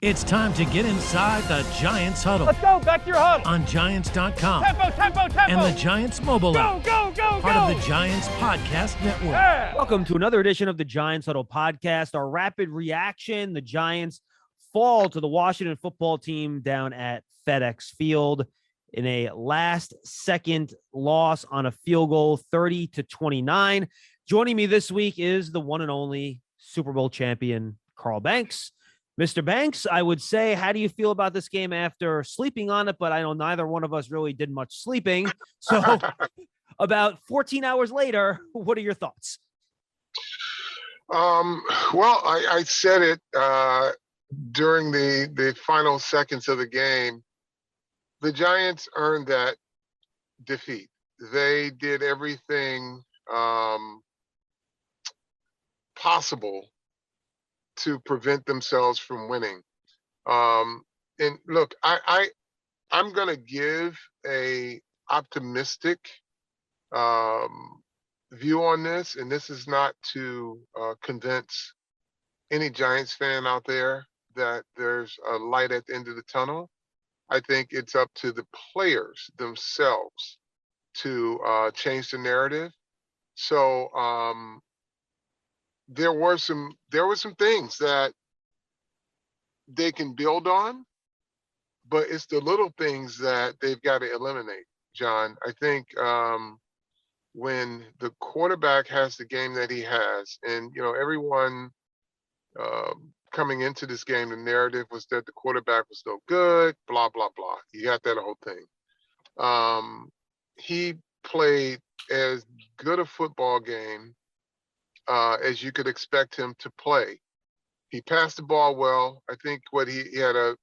It's time to get inside the Giants huddle. Let's go, back to your huddle. On Giants.com. Tempo. And the Giants mobile app. Go. Part of the Giants podcast network. Yeah. Welcome to another edition of the Giants Huddle podcast. Our rapid reaction: the Giants fall to the Washington football team down at FedEx Field in a last-second loss on a field goal, 30-29. Joining me this week is the one and only Super Bowl champion, Carl Banks. Mr. Banks, I would say, how do you feel about this game after sleeping on it? But I know neither one of us really did much sleeping. So about 14 hours later, what are your thoughts? Well, I said it during the final seconds of the game. The Giants earned that defeat. They did everything possible to prevent themselves from winning. And look, I'm going to give a optimistic view on this, and this is not to convince any Giants fan out there that there's a light at the end of the tunnel. I think it's up to the players themselves to change the narrative. So there were some things that they can build on, but it's the little things that they've got to eliminate, John. I think when the quarterback has the game that he has, and everyone coming into this game, the narrative was that the quarterback was no good, blah blah blah. You got that whole thing. He played as good a football game as you could expect him to play. He passed the ball well. I think he had a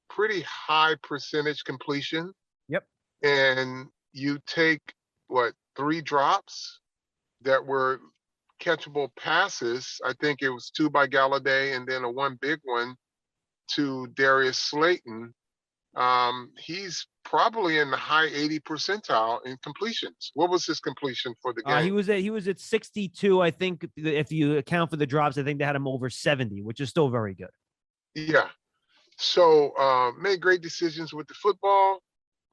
pretty high percentage completion. Yep. And you take 3 drops that were catchable passes. I think it was 2 by Galladay and then a 1 big one to Darius Slayton. He's probably in the high 80 percentile in completions. What was his completion for the game? He was at 62. I think if you account for the drops, I think they had him over 70, which is still very good. Yeah. So made great decisions with the football.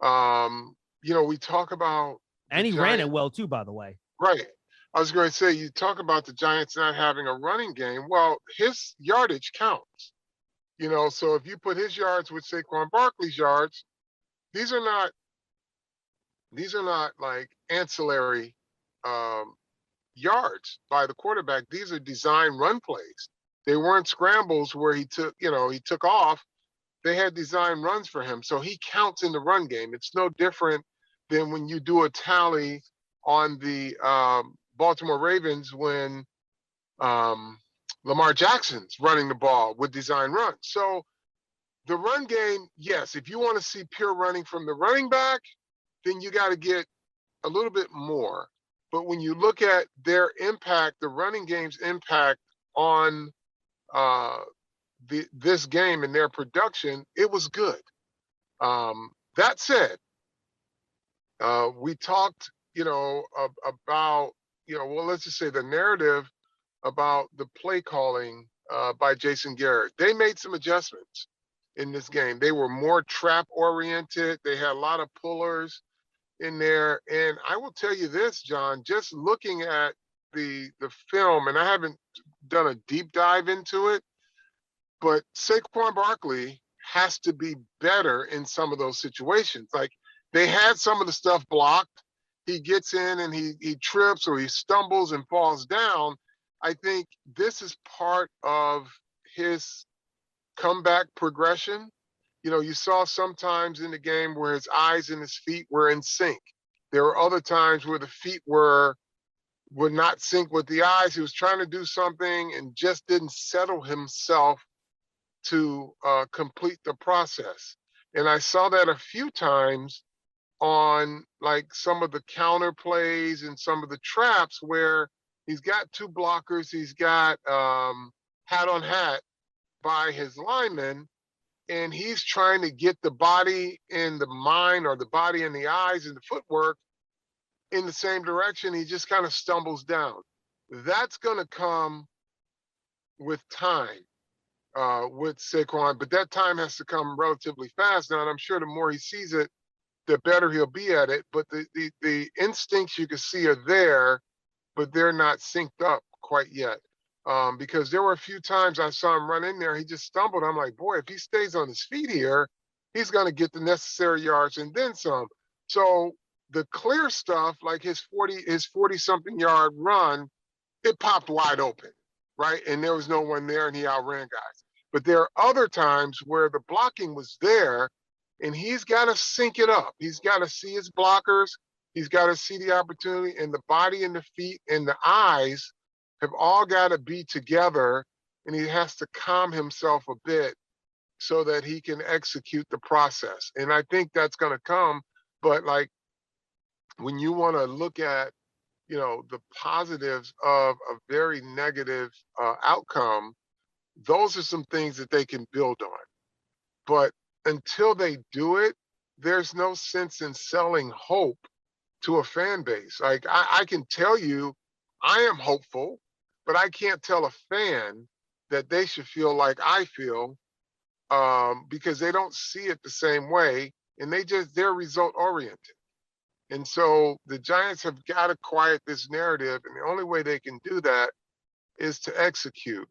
We talk about, and he ran it well too, by the way. Right. I was going to say, you talk about the Giants not having a running game. Well, his yardage counts. So if you put his yards with Saquon Barkley's yards, these are not like ancillary yards by the quarterback. These are design run plays. They weren't scrambles where he took off. They had design runs for him. So he counts in the run game. It's no different than when you do a tally on the Baltimore Ravens when Lamar Jackson's running the ball with design runs. So the run game, yes, if you want to see pure running from the running back, then you got to get a little bit more. But when you look at their impact, the running game's impact on this game and their production, it was good. That said, we talked, about, let's just say the narrative about the play calling by Jason Garrett. They made some adjustments in this game. They were more trap oriented. They had a lot of pullers in there. And I will tell you this, John, just looking at the film, and I haven't done a deep dive into it, but Saquon Barkley has to be better in some of those situations. Like, they had some of the stuff blocked. He gets in and he trips or he stumbles and falls down. I think this is part of his comeback progression. You saw sometimes in the game where his eyes and his feet were in sync. There were other times where the feet would not sync with the eyes. He was trying to do something and just didn't settle himself to complete the process. And I saw that a few times on like some of the counter plays and some of the traps where he's got 2 blockers. He's got hat on hat by his lineman, and he's trying to get the body and the mind, or the body and the eyes and the footwork in the same direction. He just kind of stumbles down. That's going to come with time. with Saquon, but that time has to come relatively fast now. And I'm sure the more he sees it, the better he'll be at it. But the instincts you can see are there, but they're not synced up quite yet. Because there were a few times I saw him run in there, he just stumbled. I'm like, boy, if he stays on his feet here, he's going to get the necessary yards and then some. So the clear stuff, like his 40 something yard run, it popped wide open, right? And there was no one there and he outran guys. But there are other times where the blocking was there and he's got to sync it up. He's got to see his blockers. He's got to see the opportunity, and the body and the feet and the eyes have all got to be together, and he has to calm himself a bit so that he can execute the process. And I think that's going to come. But like when you want to look at, the positives of a very negative outcome, those are some things that they can build on. But until they do it, there's no sense in selling hope to a fan base. Like I can tell you, I am hopeful, but I can't tell a fan that they should feel like I feel, because they don't see it the same way, and they're result oriented. And so the Giants have got to quiet this narrative, and the only way they can do that is to execute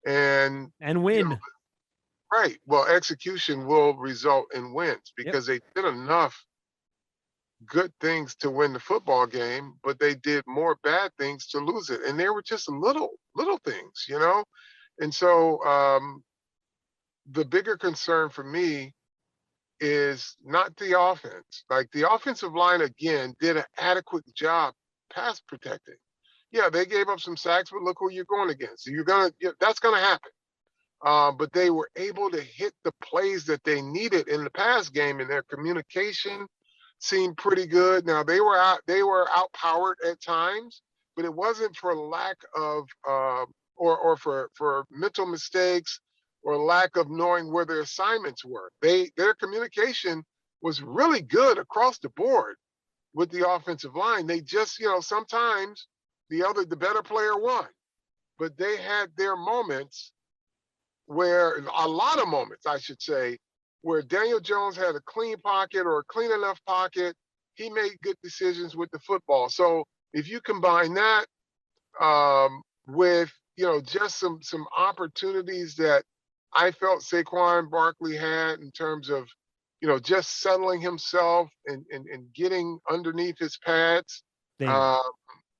and win. Right. Well, execution will result in wins because they did enough good things to win the football game, but they did more bad things to lose it. And they were just little things, And so the bigger concern for me is not the offense. Like the offensive line, again, did an adequate job pass protecting. Yeah, they gave up some sacks, but look who you're going against. That's going to happen. But they were able to hit the plays that they needed in the pass game, and their communication seemed pretty good. Now they were outpowered at times, but it wasn't for lack of or for mental mistakes or lack of knowing where their assignments were. Their communication was really good across the board with the offensive line. They just, sometimes the better player won, but they had their moments where a lot of moments, I should say, where Daniel Jones had a clean pocket or a clean enough pocket. He made good decisions with the football. So if you combine that with, just some opportunities that I felt Saquon Barkley had in terms of, just settling himself and getting underneath his pads,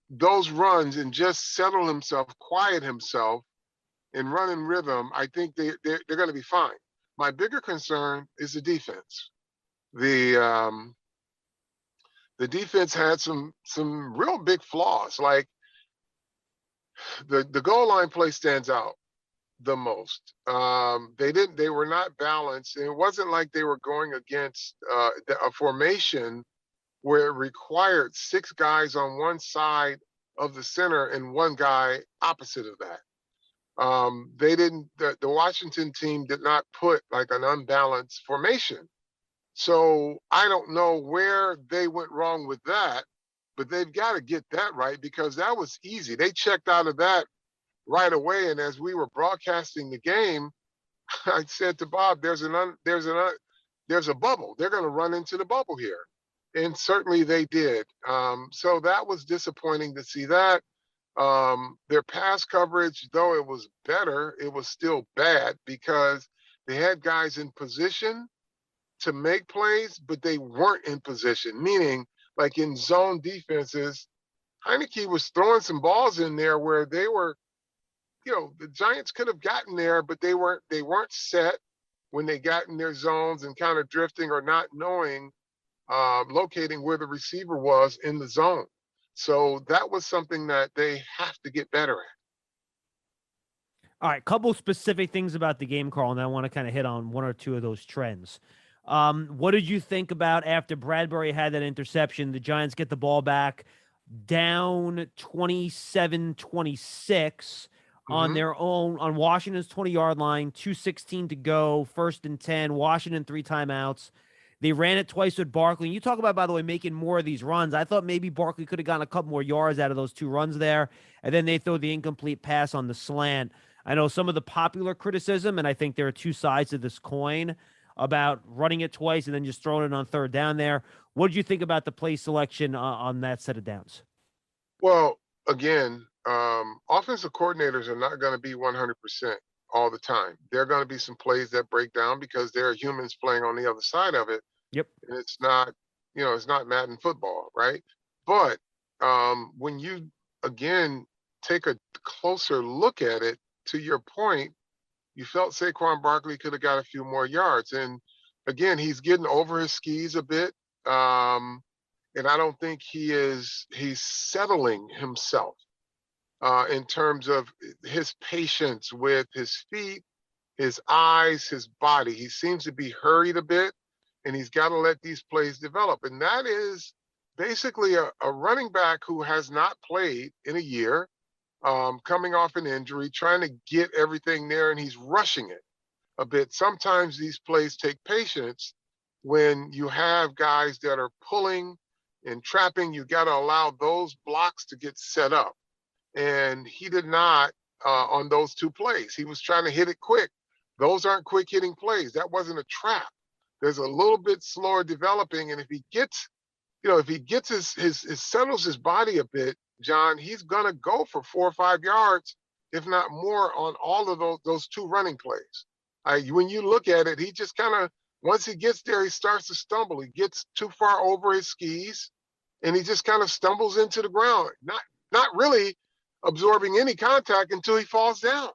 those runs, and just settle himself, quiet himself, and run in rhythm, I think they're going to be fine. My bigger concern is the defense. The defense had some real big flaws. Like the goal line play stands out the most. They were not balanced. And it wasn't like they were going against a formation where it required 6 guys on one side of the center and 1 guy opposite of that. The Washington team did not put like an unbalanced formation. So I don't know where they went wrong with that, but they've got to get that right, because that was easy. They checked out of that right away. And as we were broadcasting the game, I said to Bob, there's a bubble. They're going to run into the bubble here. And certainly they did. So that was disappointing to see that. Their pass coverage, though it was better, it was still bad because they had guys in position to make plays, but they weren't in position, meaning like in zone defenses, Heineke was throwing some balls in there where they were, the Giants could have gotten there, but they weren't set when they got in their zones and kind of drifting or not knowing, locating where the receiver was in the zone. So that was something that they have to get better at. All right, couple specific things about the game, Carl, and I want to kind of hit on 1 or 2 of those trends. What did you think about after Bradbury had that interception? The Giants get the ball back down 27-26 on their own, on Washington's 20-yard line, 2:16 to go, 1st and 10, Washington 3 timeouts. They ran it twice with Barkley. And you talk about, by the way, making more of these runs. I thought maybe Barkley could have gotten a couple more yards out of those 2 runs there. And then they throw the incomplete pass on the slant. I know some of the popular criticism, and I think there are two sides to this coin about running it twice and then just throwing it on third down there. What did you think about the play selection on that set of downs? Well, again, offensive coordinators are not going to be 100% all the time. There are going to be some plays that break down because there are humans playing on the other side of it. Yep. And it's not, it's not Madden football, right? But when you, again, take a closer look at it, to your point, you felt Saquon Barkley could have got a few more yards. And again, he's getting over his skis a bit. And I don't think he's settling himself in terms of his patience with his feet, his eyes, his body. He seems to be hurried a bit, and he's got to let these plays develop. And that is basically a running back who has not played in a year, coming off an injury, trying to get everything there, and he's rushing it a bit. Sometimes these plays take patience. When you have guys that are pulling and trapping, you got to allow those blocks to get set up. And he did not on those two plays. He was trying to hit it quick. Those aren't quick hitting plays. That wasn't a trap. There's a little bit slower developing. And if he gets, his settles his body a bit, John, he's going to go for 4 or 5 yards, if not more, on all of those two running plays. When you look at it, he just kind of, once he gets there, he starts to stumble. He gets too far over his skis, and he just kind of stumbles into the ground, not really absorbing any contact until he falls down.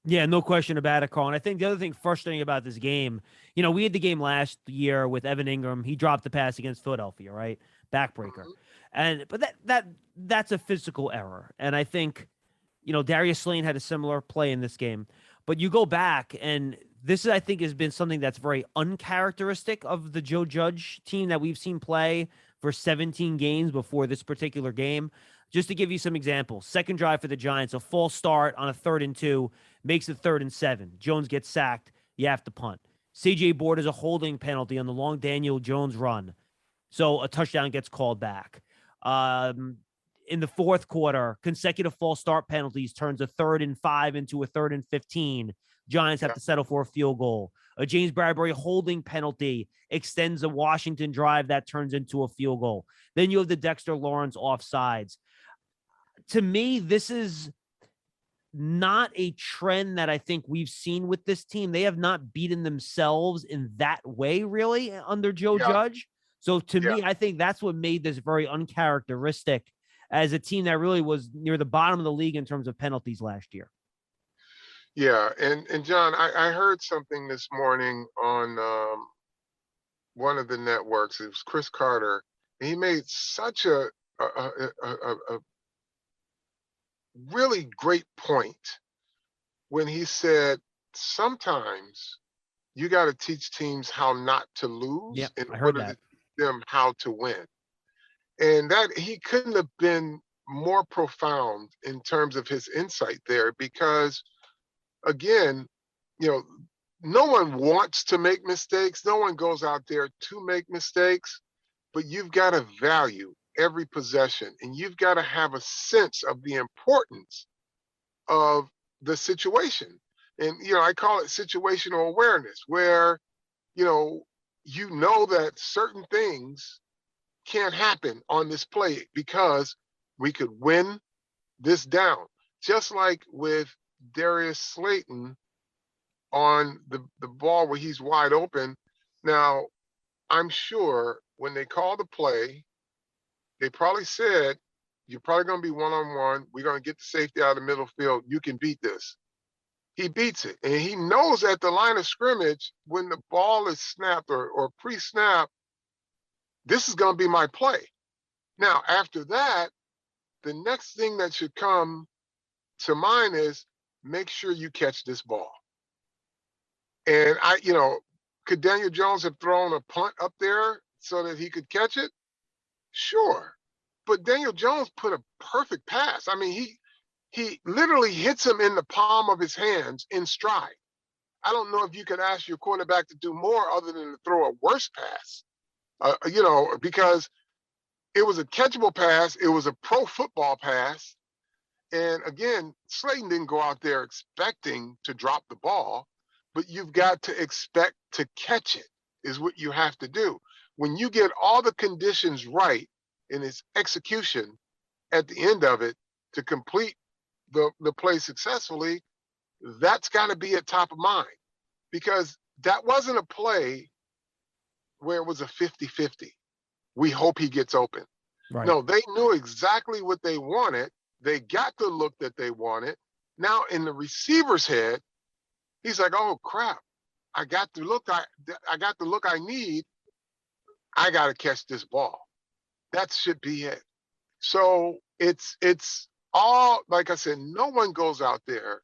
Yeah, no question about it, Carl. And I think the other thing frustrating about this game, we had the game last year with Evan Ingram. He dropped the pass against Philadelphia, right? Backbreaker. But that's a physical error. And I think, Darius Slayton had a similar play in this game. But you go back, and this, I think, has been something that's very uncharacteristic of the Joe Judge team that we've seen play for 17 games before this particular game. Just to give you some examples, second drive for the Giants, a false start on a 3rd and 2, makes it 3rd and 7. Jones gets sacked. You have to punt. C.J. Board is a holding penalty on the long Daniel Jones run. So a touchdown gets called back. In the fourth quarter, consecutive false start penalties turns a 3rd and 5 into a 3rd and 15. Giants have to settle for a field goal. A James Bradbury holding penalty extends a Washington drive that turns into a field goal. Then you have the Dexter Lawrence offsides. To me, this is not a trend that I think we've seen with this team. They have not beaten themselves in that way, really, under Joe Judge. So to me, I think that's what made this very uncharacteristic as a team that really was near the bottom of the league in terms of penalties last year. Yeah, and John, I heard something this morning on one of the networks. It was Chris Carter, and he made such a really great point when he said sometimes you got to teach teams how not to lose in order to teach them how to win. And that he couldn't have been more profound in terms of his insight there, because again, no one wants to make mistakes. No one goes out there to make mistakes, but you've got to value every possession, and you've got to have a sense of the importance of the situation. And, I call it situational awareness, where, that certain things can't happen on this play because we could win this down. Just like with Darius Slayton on the ball where he's wide open. Now, I'm sure when they call the play, they probably said, you're probably going to be one-on-one. We're going to get the safety out of the middle field. You can beat this. He beats it. And he knows at the line of scrimmage, when the ball is snapped or pre-snap, this is going to be my play. Now, after that, the next thing that should come to mind is make sure you catch this ball. And could Daniel Jones have thrown a punt up there so that he could catch it? Sure. But Daniel Jones put a perfect pass. I mean, he literally hits him in the palm of his hands in stride. I don't know if you could ask your quarterback to do more other than to throw a worse pass, because it was a catchable pass. It was a pro football pass. And again, Slayton didn't go out there expecting to drop the ball, but you've got to expect to catch it is what you have to do. When you get all the conditions right in its execution at the end of it to complete the play successfully, that's got to be at top of mind, because that wasn't a play where it was a 50-50. We hope he gets open. Right. No, they knew exactly what they wanted. They got the look that they wanted. Now in the receiver's head, he's like, "Oh crap! I got the look. I got the look I need. I got to catch this ball." That should be it. So it's all, like I said, no one goes out there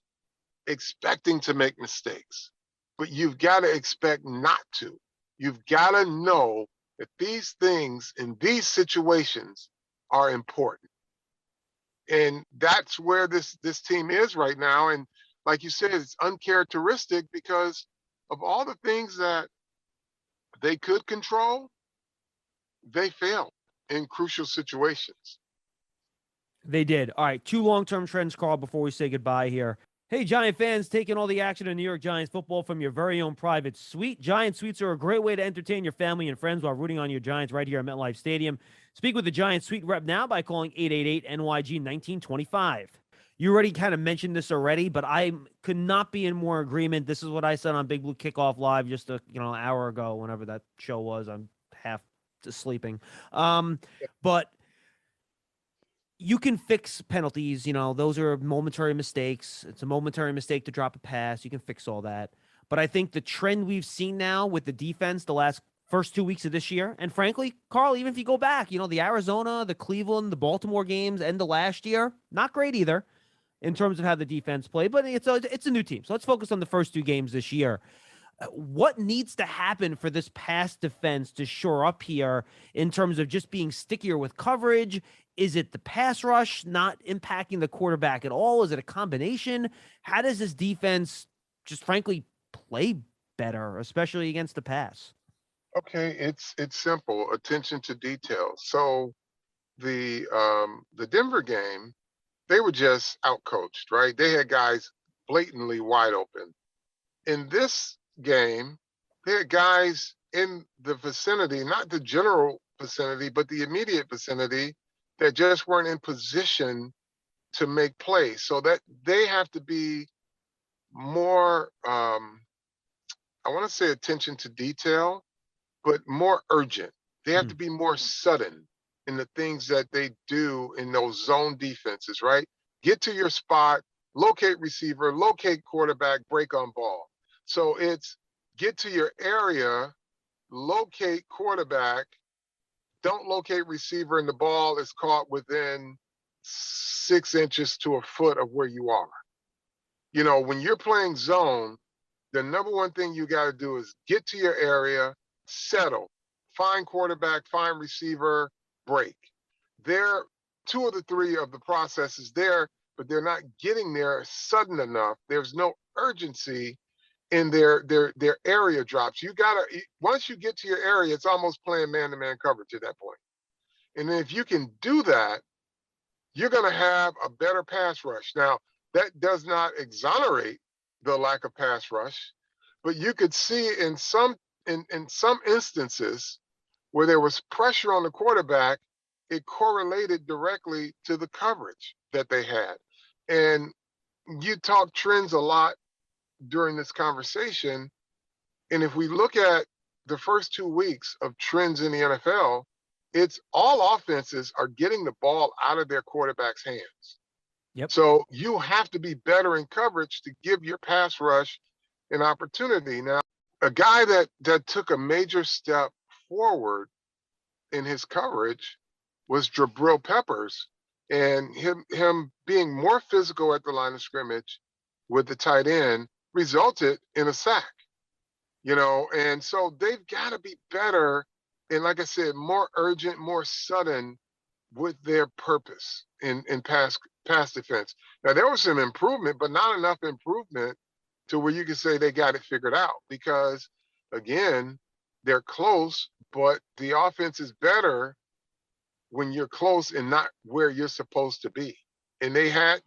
expecting to make mistakes, but you've got to expect not to. You've got to know that these things in these situations are important. And that's where this team is right now. And like you said, it's uncharacteristic because of all the things that they could control, they failed in crucial situations. They did. All right, 2 long-term trends, Carl, before we say goodbye here. Hey, Giant fans, taking all the action in New York Giants football from your very own private suite. Giant Suites are a great way to entertain your family and friends while rooting on your Giants right here at MetLife Stadium. Speak with the Giant Suite rep now by calling 888-NYG-1925. You already kind of mentioned this already, but I could not be in more agreement. This is what I said on Big Blue Kickoff Live just an hour ago, whenever that show was. I'm half sleeping. But you can fix penalties. Those are momentary mistakes. It's a momentary mistake to drop a pass. You can fix all that. But I think the trend we've seen now with the defense the first 2 weeks of this year, and frankly, Carl, even if you go back, the Arizona, the Cleveland, the Baltimore games, and the last year, not great either in terms of how the defense played, but it's a new team. So let's focus on the first 2 games this year. What needs to happen for this pass defense to shore up here in terms of just being stickier with coverage? Is it the pass rush not impacting the quarterback at all? Is it a combination? How does this defense just frankly play better, especially against the pass? Okay, it's simple. Attention to detail. So the Denver game, they were just outcoached, right? They had guys blatantly wide open. In this game, they had guys in the vicinity, not the general vicinity, but the immediate vicinity, that just weren't in position to make plays. So that they have to be more, I want to say attention to detail, but more urgent. They have to be more sudden in the things that they do in those zone defenses, right? Get to your spot, locate receiver, locate quarterback, break on ball. So it's get to your area, locate quarterback, don't locate receiver, and the ball is caught within 6 inches to a foot of where you are. When you're playing zone, the number one thing you got to do is get to your area, settle, find quarterback, find receiver, break. They're 2 of the 3 of the processes there, but they're not getting there sudden enough. There's no urgency in their area drops. You gotta, once you get to your area, it's almost playing man-to-man coverage at that point. And then if you can do that, you're gonna have a better pass rush. Now, that does not exonerate the lack of pass rush, but you could see in some instances where there was pressure on the quarterback, it correlated directly to the coverage that they had. And you talk trends a lot during this conversation. And if we look at the first 2 weeks of trends in the NFL, it's all offenses are getting the ball out of their quarterback's hands. Yep. So you have to be better in coverage to give your pass rush an opportunity. Now, a guy that took a major step forward in his coverage was Jabril Peppers, and him being more physical at the line of scrimmage with the tight end resulted in a sack. And so they've got to be better, and like I said, more urgent, more sudden with their purpose in pass defense. Now, there was some improvement, but not enough improvement to where you can say they got it figured out, because again, they're close, but the offense is better when you're close and not where you're supposed to be. and they had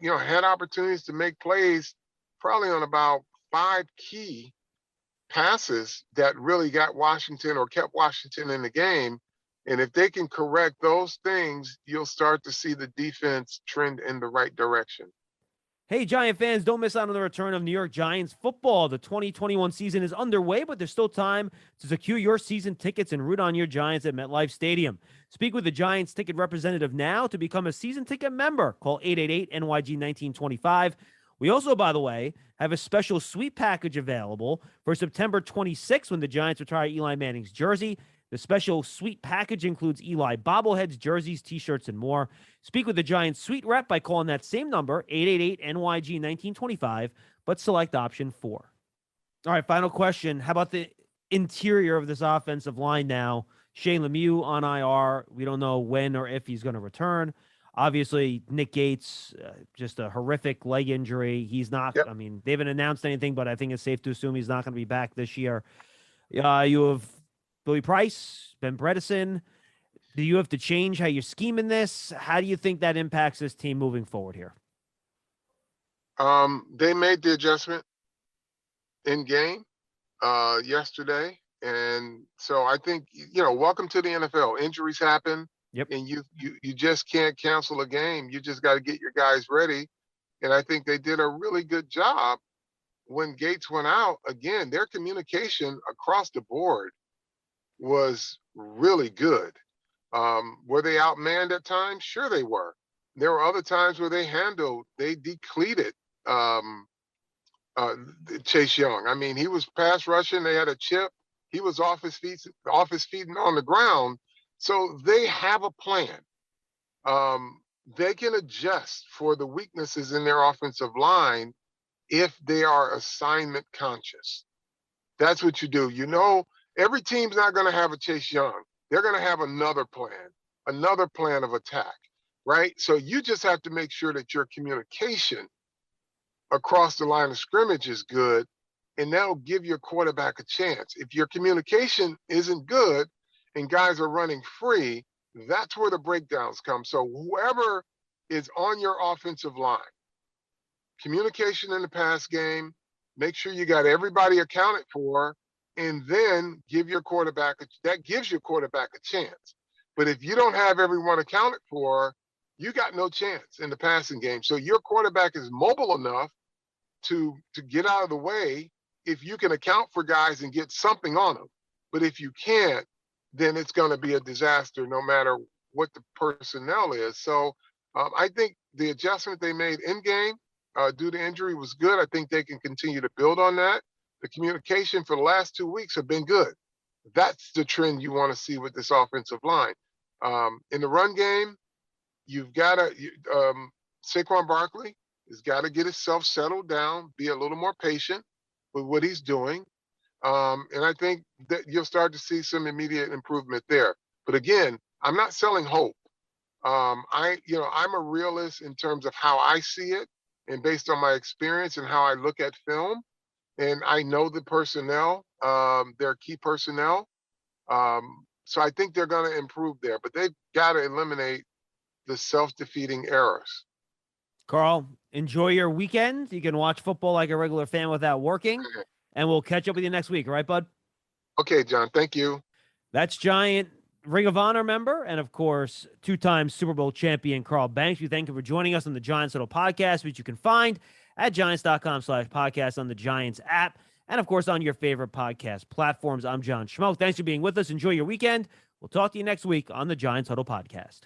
opportunities to make plays probably on about 5 key passes that really got Washington or kept Washington in the game. And if they can correct those things, you'll start to see the defense trend in the right direction. Hey, Giant fans, don't miss out on the return of New York Giants football. The 2021 season is underway, but there's still time to secure your season tickets and root on your Giants at MetLife Stadium. Speak with the Giants ticket representative now to become a season ticket member. Call 888-NYG-1925. We also, by the way, have a special suite package available for September 26th when the Giants retire Eli Manning's jersey. The special suite package includes Eli bobbleheads, jerseys, T-shirts, and more. Speak with the Giants suite rep by calling that same number, 888-NYG-1925, but select option 4. All right, final question. How about the interior of this offensive line now? Shane Lemieux on IR. We don't know when or if he's going to return. Obviously, Nick Gates, just a horrific leg injury. He's not, Yep. I mean, they haven't announced anything, but I think it's safe to assume he's not going to be back this year. You have Billy Price, Ben Bredesen. Do you have to change how you're scheming this? How do you think that impacts this team moving forward here? They made the adjustment in game yesterday. And so I think, welcome to the NFL. Injuries happen. Yep. And you just can't cancel a game. You just got to get your guys ready. And I think they did a really good job when Gates went out. Again, their communication across the board was really good. Were they outmanned at times? Sure they were. There were other times where they depleted Chase Young. I mean, he was pass rushing. They had a chip. He was off his feet and on the ground. So they have a plan. They can adjust for the weaknesses in their offensive line if they are assignment conscious. That's what you do. Every team's not going to have a Chase Young. They're going to have another plan of attack, right? So you just have to make sure that your communication across the line of scrimmage is good, and that'll give your quarterback a chance. If your communication isn't good and guys are running free, that's where the breakdowns come. So whoever is on your offensive line, communication in the pass game, make sure you got everybody accounted for, and then that gives your quarterback a chance. But if you don't have everyone accounted for, you got no chance in the passing game. So your quarterback is mobile enough to get out of the way if you can account for guys and get something on them. But if you can't, then it's going to be a disaster no matter what the personnel is. So I think the adjustment they made in game due to injury was good. I think they can continue to build on that. The communication for the last 2 weeks have been good. That's the trend you want to see with this offensive line. In the run game, you've got Saquon Barkley has got to get himself settled down, be a little more patient with what he's doing. And I think that you'll start to see some immediate improvement there. But again, I'm not selling hope. I'm a realist in terms of how I see it and based on my experience and how I look at film. And I know the personnel, their key personnel. So I think they're going to improve there, but they've got to eliminate the self-defeating errors. Carl, enjoy your weekend. You can watch football like a regular fan without working, and we'll catch up with you next week. All right, bud? Okay, John. Thank you. That's Giant Ring of Honor member and, of course, 2-time Super Bowl champion Carl Banks. We thank you for joining us on the Giants Huddle podcast, which you can find at giants.com/podcast on the Giants app and, of course, on your favorite podcast platforms. I'm John Schmeelk. Thanks for being with us. Enjoy your weekend. We'll talk to you next week on the Giants Huddle podcast.